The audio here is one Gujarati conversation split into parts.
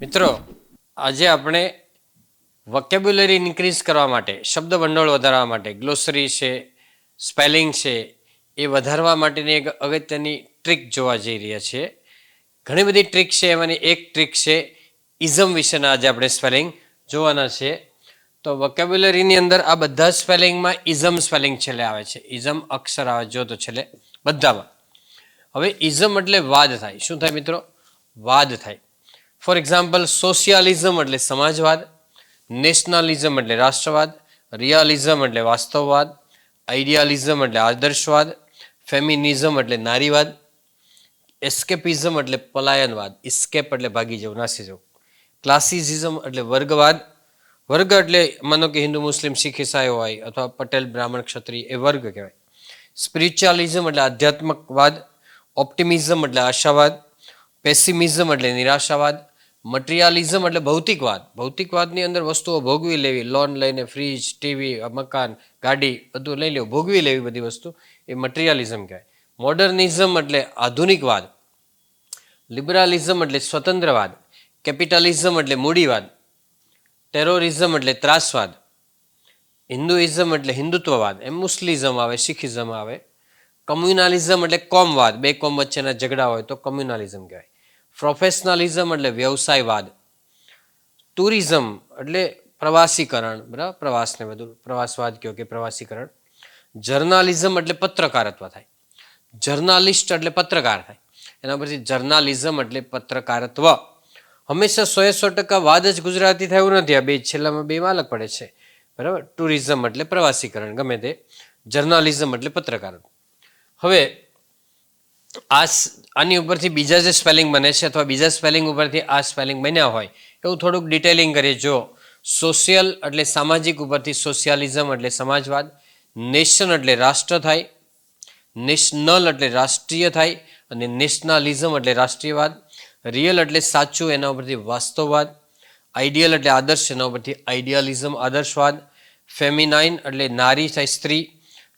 મિત્રો આજે આપણે વોકેબ્યુલરી ઇન્ક્રીઝ કરવા માટે શબ્દ ભંડોળ વધારવા માટે ગ્લોસરી છે સ્પેલિંગ છે એ વધારવા માટેની એક અગત્યની ટ્રીક જોવા જઈ રહ્યા છીએ. ઘણી બધી ટ્રીક છે, એમાંની એક ટ્રીક છે ઇઝમ વિશેના આજે આપણે સ્પેલિંગ જોવાના છે. તો વોકેબ્યુલરીની અંદર આ બધા સ્પેલિંગમાં ઇઝમ સ્પેલિંગ છેલ્લે આવે છે. ઇઝમ અક્ષર આવે જો તો છેલ્લે બધામાં. હવે ઇઝમ એટલે વાદ થાય. શું થાય મિત્રો? વાદ થાય. ફોર એક્ઝામ્પલ, સોશિયાલિઝમ એટલે સમાજવાદ, નેશનલિઝમ એટલે રાષ્ટ્રવાદ, રિયાલિઝમ એટલે વાસ્તવવાદ, આઈડિયાલિઝમ એટલે આદર્શવાદ, ફેમિનિઝમ એટલે નારીવાદ, એસ્કેપિઝમ એટલે પલાયનવાદ, ઇસ્કેપ એટલે ભાગી જવું, નાસી જવું, ક્લાસિસિઝમ એટલે વર્ગવાદ, વર્ગ એટલે માનો કે હિન્દુ મુસ્લિમ શીખ ઈસાઈ હોય અથવા પટેલ બ્રાહ્મણ ક્ષત્રિય એ વર્ગ કહેવાય, સ્પિરિચ્યુઅલિઝમ એટલે આધ્યાત્મકવાદ, ઓપ્ટિમિઝમ એટલે આશાવાદ, પેસિમિઝમ એટલે નિરાશાવાદ, મટીરિયાલિઝમ એટલે ભૌતિકવાદ, ભૌતિકવાદની અંદર વસ્તુઓ ભોગવી લેવી, લોન લઈને ફ્રીજ, ટીવી, મકાન, ગાડી બધું લઈ લેવું, ભોગવી લેવી બધી વસ્તુ, એ મટીરિયાલિઝમ કહેવાય. મોડર્નિઝમ એટલે આધુનિકવાદ, લિબરાલિઝમ એટલે સ્વતંત્રવાદ, કેપિટલિઝમ એટલે મૂડીવાદ, ટેરોરિઝમ એટલે ત્રાસવાદ, હિન્દુઇઝમ એટલે હિન્દુત્વવાદ, એમ મુસ્લિઝમ આવે, શીખિઝમ આવે, કમ્યુનાલિઝમ એટલે કોમવાદ, બે કોમ વચ્ચેના ઝઘડા હોય તો કમ્યુનાલિઝમ કહેવાય, પ્રોફેશનલિઝમ એટલે વ્યવસાયવાદ, ટુરિઝમ એટલે પ્રવાસીકરણ, બરાબર, પ્રવાસને બધું પ્રવાસવાદ કહો કે પ્રવાસીકરણ, જર્નાલિઝમ એટલે પત્રકારત્વ થાય, જર્નાલિસ્ટ એટલે પત્રકાર થાય, એના પછી જર્નાલિઝમ એટલે પત્રકારત્વ. હંમેશા 100% વાદ જ ગુજરાતી થાય એવું નથી, આ બે છેલ્લામાં બે અલગ પડે છે, બરાબર. ટુરિઝમ એટલે પ્રવાસીકરણ, ગમે તે, જર્નાલિઝમ એટલે પત્રકારત્વ. હવે આની ઉપરથી બીજા જે સ્પેલિંગ બને છે અથવા બીજા સ્પેલિંગ ઉપરથી આ સ્પેલિંગ બન્યા હોય એવું થોડુંક ડિટેલિંગ કરીએ. જો સોશિયલ એટલે સામાજિક ઉપરથી સોશિયાલિઝમ એટલે સમાજવાદ, નેશન એટલે રાષ્ટ્ર થાય, નેશનલ એટલે રાષ્ટ્રીય થાય, અને નેશનાલિઝમ એટલે રાષ્ટ્રીયવાદ, રિયલ એટલે સાચું એના ઉપરથી વાસ્તવવાદ, આઈડિયલ એટલે આદર્શ એના ઉપરથી આઈડિયાલિઝમ આદર્શવાદ, ફેમિનાઇન એટલે નારી થાય સ્ત્રી,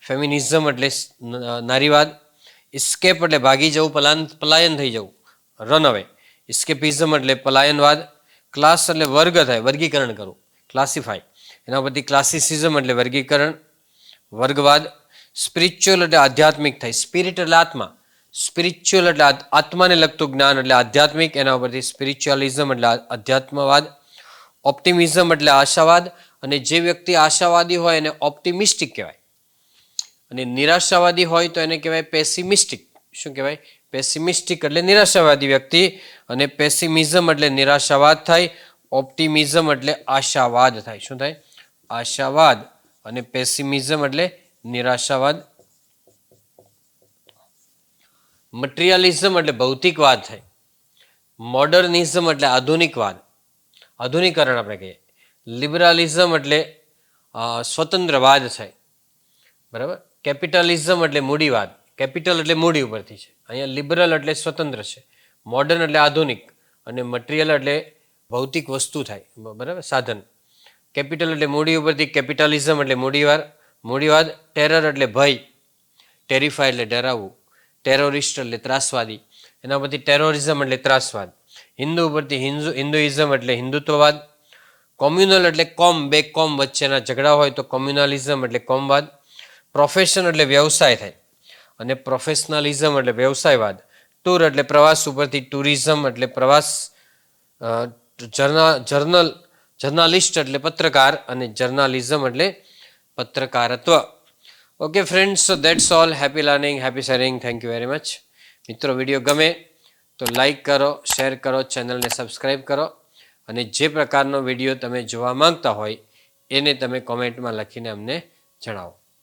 ફેમિનિઝમ એટલે નારીવાદ, ઇસ્કેપ એટલે ભાગી જવું, પલાયન થઈ જવું, રન અવે, ઇસ્કેપિઝમ એટલે પલાયનવાદ, ક્લાસ એટલે વર્ગ થાય, વર્ગીકરણ કરવું, ક્લાસિફાય, એના પરથી ક્લાસિસિઝમ એટલે વર્ગીકરણ, વર્ગવાદ, સ્પિરિચ્યુઅલ એટલે આધ્યાત્મિક થાય, સ્પિરિટ એટલે આત્મા, સ્પિરિચ્યુઅલ એટલે આત્માને લગતું જ્ઞાન એટલે આધ્યાત્મિક, એના ઉપરથી સ્પિરિચ્યુઅલિઝમ એટલે અધ્યાત્મવાદ, ઓપ્ટિમિઝમ એટલે આશાવાદ, અને જે વ્યક્તિ આશાવાદી હોય એને ઓપ્ટિમિસ્ટિક કહેવાય, અને નિરાશાવાદી હોય તો એને કહેવાય પેસિમિસ્ટિક. શું કહેવાય? પેસિમિસ્ટિક એટલે નિરાશાવાદી વ્યક્તિ, અને પેસિમિઝમ એટલે નિરાશાવાદ થાય, ઓપ્ટિમિઝમ એટલે આશાવાદ થાય. શું થાય? આશાવાદ. અને પેસિમિઝમ એટલે નિરાશાવાદ. મટીરિયાલિઝમ એટલે ભૌતિકવાદ થાય, મોડર્નિઝમ એટલે આધુનિકવાદ, આધુનિકરણ આપણે કહીએ, લિબરાલિઝમ એટલે સ્વતંત્રવાદ થાય, બરાબર. કેપિટલિઝમ એટલે મૂડીવાદ, કેપિટલ એટલે મૂડી ઉપરથી છે, અહીંયા લિબરલ એટલે સ્વતંત્ર છે, મોડર્ન એટલે આધુનિક, અને મટીરિયલ એટલે ભૌતિક વસ્તુ થાય, બરાબર, સાધન. કેપિટલ એટલે મૂડી ઉપરથી કેપિટલિઝમ એટલે મૂડીવાદ, ટેરર એટલે ભય, ટેરિફાઈ એટલે ડરાવવું, ટેરોરિસ્ટ એટલે ત્રાસવાદી, એના પરથી ટેરોરિઝમ એટલે ત્રાસવાદ, હિન્દુ ઉપરથી હિન્દુઇઝમ એટલે હિન્દુત્વવાદ, કોમ્યુનલ એટલે કોમ, બે કોમ વચ્ચેના ઝઘડા હોય તો કોમ્યુનાલિઝમ એટલે કોમવાદ, પ્રોફેશન એટલે વ્યવસાય થાય, અને પ્રોફેશનલિઝમ એટલે વ્યવસાયવાદ, ટૂર એટલે પ્રવાસ ઉપરથી ટુરિઝમ એટલે પ્રવાસ, જર્નાલિસ્ટ એટલે પત્રકાર, અને જર્નાલિઝમ એટલે પત્રકારત્વ. Okay friends, so that's all. Happy learning, happy sharing. Thank you very much. મિત્રો, વિડીયો ગમે તો લાઈક કરો, શેર કરો, ચેનલને સબસ્ક્રાઈબ કરો, અને જે પ્રકારનો વિડીયો તમે જોવા માંગતા હોય એને તમે કોમેન્ટમાં લખીને અમને જણાવો.